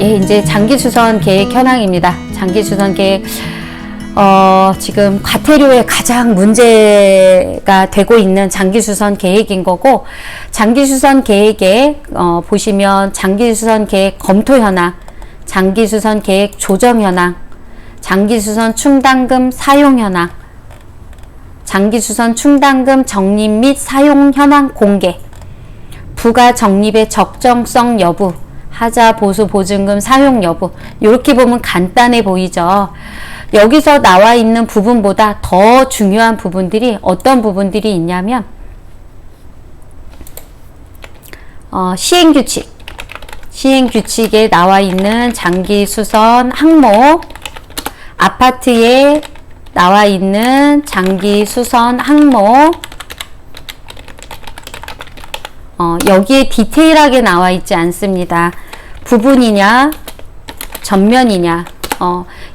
예, 이제 장기수선 계획 현황입니다. 장기수선 계획, 지금 과태료에 가장 문제가 되고 있는 장기수선 계획인 거고, 장기수선 계획에, 보시면 장기수선 계획 검토 현황, 장기수선 계획 조정 현황, 장기수선 충당금 사용 현황, 장기수선 충당금 적립 및 사용 현황 공개, 부가 적립의 적정성 여부, 하자 보수 보증금 사용 여부. 이렇게 보면 간단해 보이죠. 여기서 나와 있는 부분보다 더 중요한 부분들이 어떤 부분들이 있냐면 시행규칙, 시행규칙에 나와 있는 장기수선 항목, 아파트에 나와 있는 장기수선 항목, 여기에 디테일하게 나와 있지 않습니다. 부분이냐 전면이냐,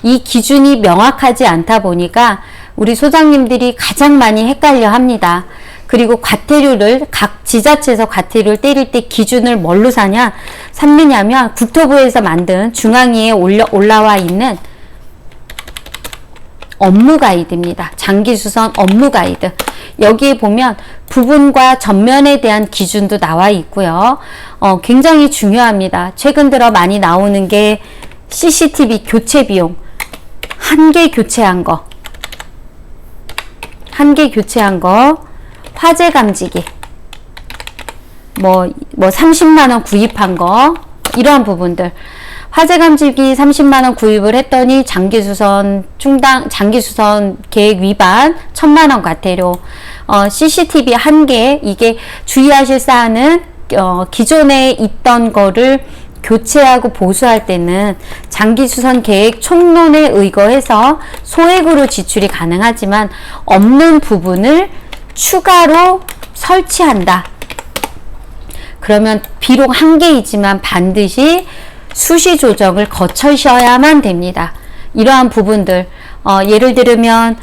이 기준이 명확하지 않다 보니까 우리 소장님들이 가장 많이 헷갈려 합니다. 그리고 과태료를 각 지자체에서 과태료를 때릴 때 기준을 뭘로 삼느냐면 국토부에서 만든 중앙위에 올라와 있는 업무 가이드입니다. 장기수선 업무 가이드. 여기에 보면 부분과 전면에 대한 기준도 나와 있고요. 굉장히 중요합니다. 최근 들어 많이 나오는 게 CCTV 교체 비용. 한 개 교체한 거. 한 개 교체한 거. 화재 감지기. 뭐 30만원 구입한 거. 이러한 부분들. 화재 감지기 30만원 구입을 했더니 장기수선 계획 위반 1000만원 과태료. CCTV 한 개, 이게 주의하실 사안은 기존에 있던 거를 교체하고 보수할 때는 장기수선 계획 총론에 의거해서 소액으로 지출이 가능하지만 없는 부분을 추가로 설치한다. 그러면 비록 한 개이지만 반드시 수시 조정을 거쳐셔야만 됩니다. 이러한 부분들, 예를 들면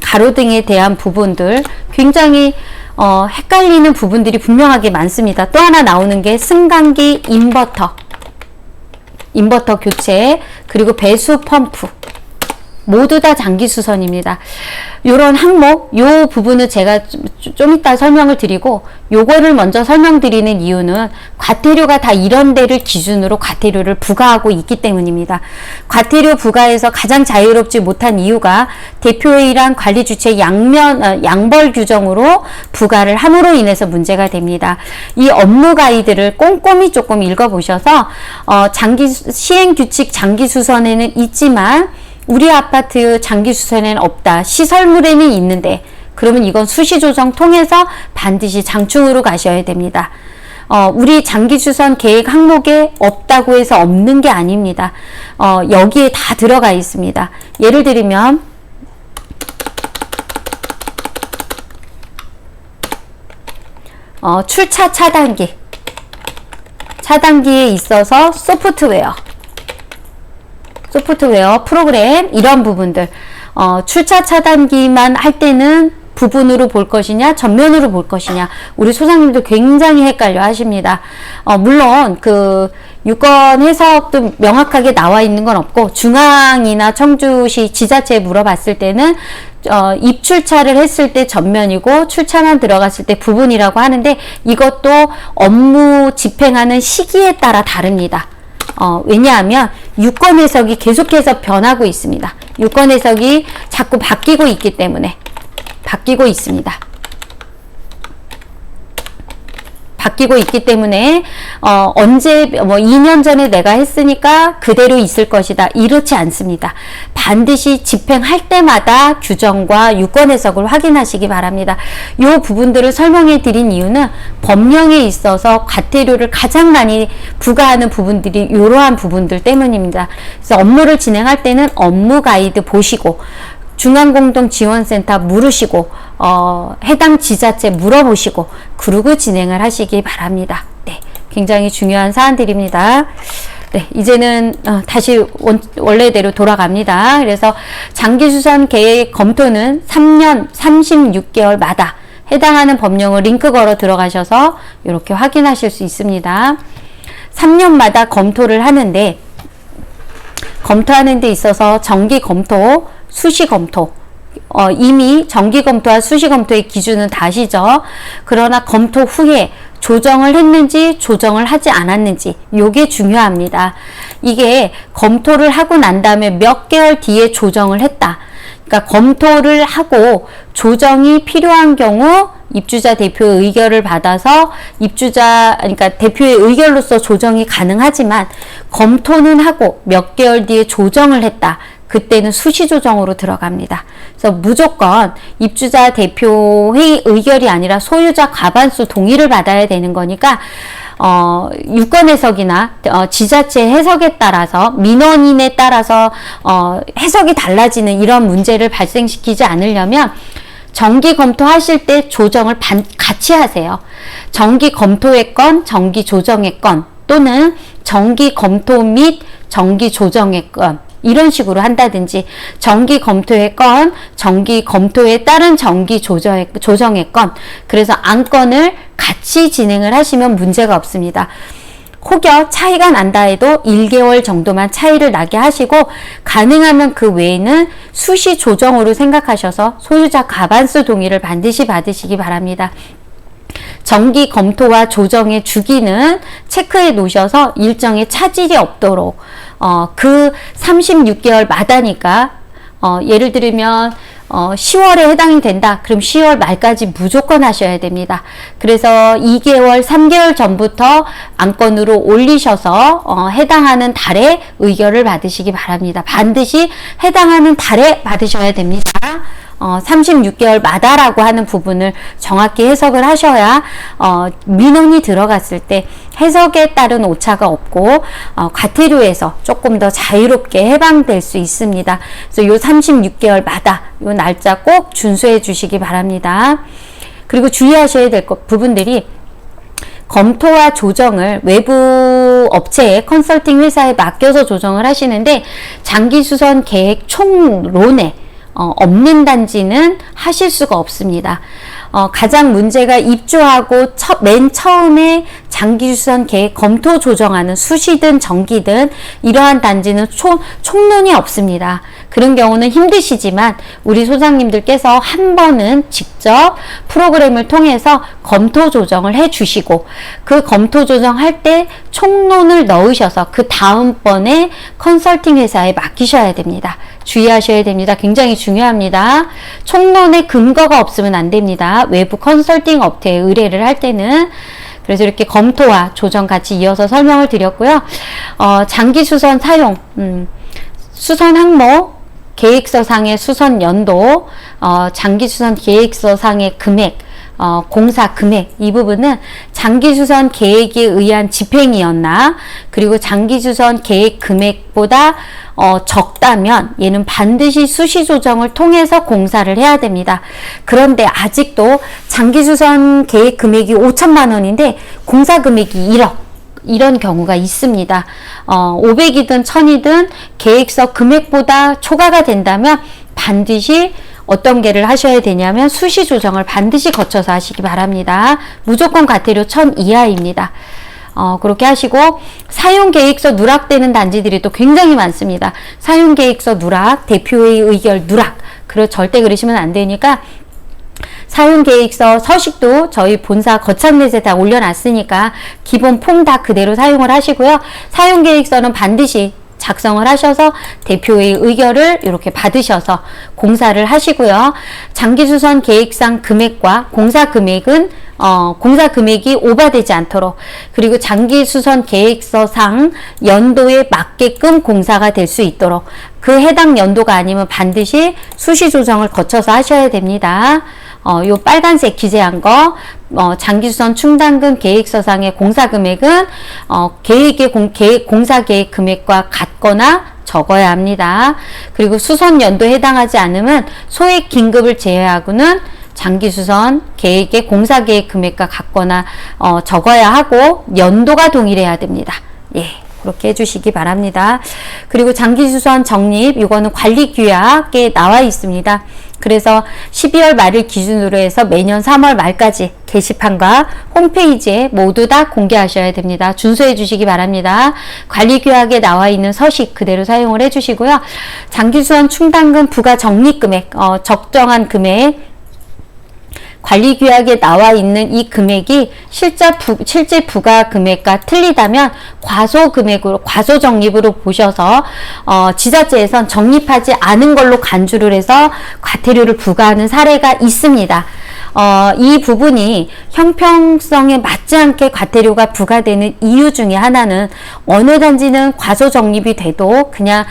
가로등에 대한 부분들 굉장히 헷갈리는 부분들이 분명하게 많습니다. 또 하나 나오는 게 승강기 인버터 교체, 그리고 배수 펌프 모두 다 장기수선입니다. 요런 항목, 요 부분은 제가 좀 이따 설명을 드리고, 요거를 먼저 설명드리는 이유는 과태료가 다 이런 데를 기준으로 과태료를 부과하고 있기 때문입니다. 과태료 부과에서 가장 자유롭지 못한 이유가 대표회의랑 관리주체 양벌 규정으로 부과를 함으로 인해서 문제가 됩니다. 이 업무 가이드를 꼼꼼히 조금 읽어보셔서 시행규칙 장기수선에는 있지만 우리 아파트 장기수선에는 없다. 시설물에는 있는데, 그러면 이건 수시조정 통해서 반드시 장충으로 가셔야 됩니다. 우리 장기수선 계획 항목에 없다고 해서 없는 게 아닙니다. 여기에 다 들어가 있습니다. 예를 들면, 출차 차단기에 있어서 소프트웨어, 프로그램, 이런 부분들, 출차 차단기만 할 때는 부분으로 볼 것이냐, 전면으로 볼 것이냐, 우리 소장님들 굉장히 헷갈려 하십니다. 물론, 유권 해석도 명확하게 나와 있는 건 없고, 중앙이나 청주시 지자체에 물어봤을 때는, 입출차를 했을 때 전면이고, 출차만 들어갔을 때 부분이라고 하는데, 이것도 업무 집행하는 시기에 따라 다릅니다. 왜냐하면 유권 해석이 계속해서 변하고 있습니다. 유권 해석이 자꾸 바뀌고 있기 때문에 바뀌고 있습니다. 언제 2년 전에 내가 했으니까 그대로 있을 것이다. 이렇지 않습니다. 반드시 집행할 때마다 규정과 유권 해석을 확인하시기 바랍니다. 이 부분들을 설명해 드린 이유는 법령에 있어서 과태료를 가장 많이 부과하는 부분들이 이러한 부분들 때문입니다. 그래서 업무를 진행할 때는 업무 가이드 보시고, 중앙공동지원센터 물으시고, 해당 지자체 물어보시고, 그러고 진행을 하시기 바랍니다. 네, 굉장히 중요한 사안들입니다. 네, 이제는 다시 원래대로 돌아갑니다. 그래서 장기수선 계획 검토는 3년 36개월마다 해당하는 법령을 링크 걸어 들어가셔서 이렇게 확인하실 수 있습니다. 3년마다 검토를 하는데, 검토하는 데 있어서 정기 검토, 수시 검토, 이미 정기 검토와 수시 검토의 기준은 다시죠. 그러나 검토 후에 조정을 했는지 조정을 하지 않았는지 요게 중요합니다. 이게 검토를 하고 난 다음에 몇 개월 뒤에 조정을 했다. 그러니까 검토를 하고 조정이 필요한 경우 입주자 대표의 의결을 받아서 그러니까 대표의 의결로서 조정이 가능하지만, 검토는 하고 몇 개월 뒤에 조정을 했다. 그때는 수시 조정으로 들어갑니다. 그래서 무조건 입주자 대표의 의결이 아니라 소유자 과반수 동의를 받아야 되는 거니까, 유권 해석이나 지자체 해석에 따라서, 민원인에 따라서 해석이 달라지는 이런 문제를 발생시키지 않으려면 정기 검토하실 때 조정을 같이 하세요. 정기 정기 건, 정기 조정의 건, 또는 정기 검토 및 정기 조정의 건, 이런 식으로 한다든지, 정기 검토의 건, 정기 검토에 따른 정기 조정의 건, 그래서 안건을 같이 진행을 하시면 문제가 없습니다. 혹여 차이가 난다 해도 1개월 정도만 차이를 나게 하시고, 가능하면 그 외에는 수시 조정으로 생각하셔서 소유자 과반수 동의를 반드시 받으시기 바랍니다. 정기 검토와 조정의 주기는 체크해 놓으셔서 일정에 차질이 없도록, 그 36개월 마다니까, 예를 들면 10월에 해당이 된다. 그럼 10월 말까지 무조건 하셔야 됩니다. 그래서 2개월, 3개월 전부터 안건으로 올리셔서 해당하는 달에 의결을 받으시기 바랍니다. 반드시 해당하는 달에 받으셔야 됩니다. 36개월 마다라고 하는 부분을 정확히 해석을 하셔야 민원이 들어갔을 때 해석에 따른 오차가 없고 과태료에서 조금 더 자유롭게 해방될 수 있습니다. 그래서 요 36개월 마다 요 날짜 꼭 준수해 주시기 바랍니다. 그리고 주의하셔야 될 부분들이, 검토와 조정을 외부 업체에, 컨설팅 회사에 맡겨서 조정을 하시는데, 장기수선 계획 총론에 없는 단지는 하실 수가 없습니다. 가장 문제가 입주하고 맨 처음에 장기수선 계획 검토 조정하는 수시든 정기든 이러한 단지는 총론이 없습니다. 그런 경우는 힘드시지만 우리 소장님들께서 한 번은 직접 프로그램을 통해서 검토 조정을 해 주시고, 그 검토 조정할 때 총론을 넣으셔서 그 다음번에 컨설팅 회사에 맡기셔야 됩니다. 주의하셔야 됩니다. 굉장히 중요합니다. 총론에 근거가 없으면 안 됩니다. 외부 컨설팅 업체에 의뢰를 할 때는. 그래서 이렇게 검토와 조정 같이 이어서 설명을 드렸고요. 장기수선 사용, 수선 항목, 계획서상의 수선 연도, 장기수선 계획서상의 금액, 공사 금액, 이 부분은 장기수선 계획에 의한 집행이었나, 그리고 장기수선 계획 금액보다 적다면 얘는 반드시 수시 조정을 통해서 공사를 해야 됩니다. 그런데 아직도 장기수선 계획 금액이 5천만 원인데 공사 금액이 1억, 이런 경우가 있습니다. 500이든 1000이든 계획서 금액보다 초과가 된다면 반드시 어떤 게를 하셔야 되냐면 수시 조정을 반드시 거쳐서 하시기 바랍니다. 무조건 과태료 1000 이하입니다. 그렇게 하시고, 사용계획서 누락되는 단지들이 또 굉장히 많습니다. 사용계획서 누락, 대표의 의결 누락, 절대 그러시면 안 되니까, 사용계획서 서식도 저희 본사 거창넷에 다 올려놨으니까 기본 폼 다 그대로 사용을 하시고요. 사용계획서는 반드시 작성을 하셔서 대표의 의결을 이렇게 받으셔서 공사를 하시고요. 장기수선 계획상 금액과 공사 금액은 공사 금액이 오버되지 않도록, 그리고 장기수선 계획서상 연도에 맞게끔 공사가 될 수 있도록, 그 해당 연도가 아니면 반드시 수시 조정을 거쳐서 하셔야 됩니다. 요 빨간색 기재한 거, 장기수선 충당금 계획서상의 공사 금액은 공사 계획 금액과 같거나 적어야 합니다. 그리고 수선 연도에 해당하지 않으면 소액 긴급을 제외하고는 장기수선 계획의 공사 계획 금액과 같거나 적어야 하고 연도가 동일해야 됩니다. 예. 그렇게 해주시기 바랍니다. 그리고 장기수선 적립, 이거는 관리규약에 나와 있습니다. 그래서 12월 말을 기준으로 해서 매년 3월 말까지 게시판과 홈페이지에 모두 다 공개하셔야 됩니다. 준수해 주시기 바랍니다. 관리규약에 나와 있는 서식 그대로 사용을 해 주시고요. 장기수선 충당금 부과 적립금액, 적정한 금액, 관리규약에 나와 있는 이 금액이 실제 부과 금액과 틀리다면 과소금액으로, 과소적립으로 보셔서 지자체에선 적립하지 않은 걸로 간주를 해서 과태료를 부과하는 사례가 있습니다. 이 부분이 형평성에 맞지 않게 과태료가 부과되는 이유 중에 하나는 어느 단지는 과소적립이 돼도 그냥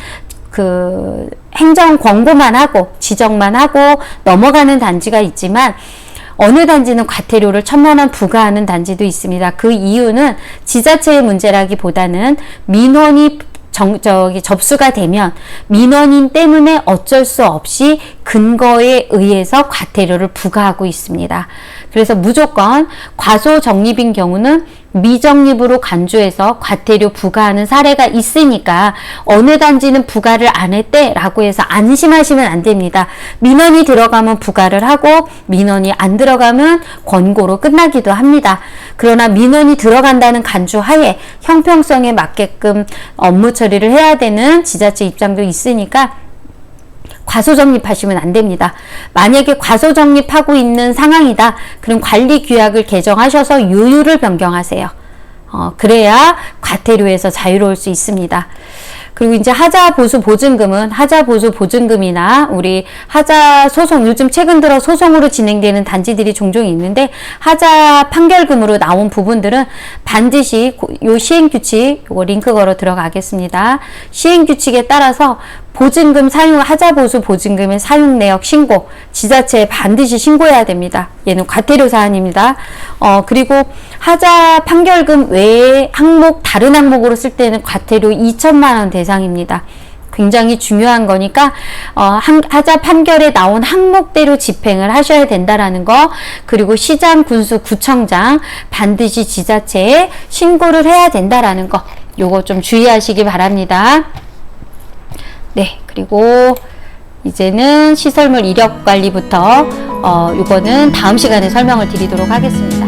행정 권고만 하고 지적만 하고 넘어가는 단지가 있지만, 어느 단지는 과태료를 1,000만 원 부과하는 단지도 있습니다. 그 이유는 지자체의 문제라기보다는 민원이 접수가 되면 민원인 때문에 어쩔 수 없이 근거에 의해서 과태료를 부과하고 있습니다. 그래서 무조건 과소적립인 경우는 미적립으로 간주해서 과태료 부과하는 사례가 있으니까 어느 단지는 부과를 안 했대 라고 해서 안심하시면 안 됩니다. 민원이 들어가면 부과를 하고 민원이 안 들어가면 권고로 끝나기도 합니다. 그러나 민원이 들어간다는 간주하에 형평성에 맞게끔 업무 처리를 해야 되는 지자체 입장도 있으니까 과소적립하시면 안 됩니다. 만약에 과소적립하고 있는 상황이다. 그럼 관리규약을 개정하셔서 요율을 변경하세요. 그래야 과태료에서 자유로울 수 있습니다. 그리고 이제 하자보수보증금이나 우리 하자소송, 요즘 최근 들어 소송으로 진행되는 단지들이 종종 있는데, 하자 판결금으로 나온 부분들은 반드시 요 시행규칙, 요거 링크 걸어 들어가겠습니다. 시행규칙에 따라서 하자보수 보증금의 사용 내역 신고, 지자체에 반드시 신고해야 됩니다. 얘는 과태료 사안입니다. 그리고 하자 판결금 외에 다른 항목으로 쓸 때는 과태료 2,000만 원 대상입니다. 굉장히 중요한 거니까 하자 판결에 나온 항목대로 집행을 하셔야 된다라는 거, 그리고 시장, 군수, 구청장 반드시 지자체에 신고를 해야 된다라는 거, 요거 좀 주의하시기 바랍니다. 네, 그리고 이제는 시설물 이력 관리부터 요거는 다음 시간에 설명을 드리도록 하겠습니다.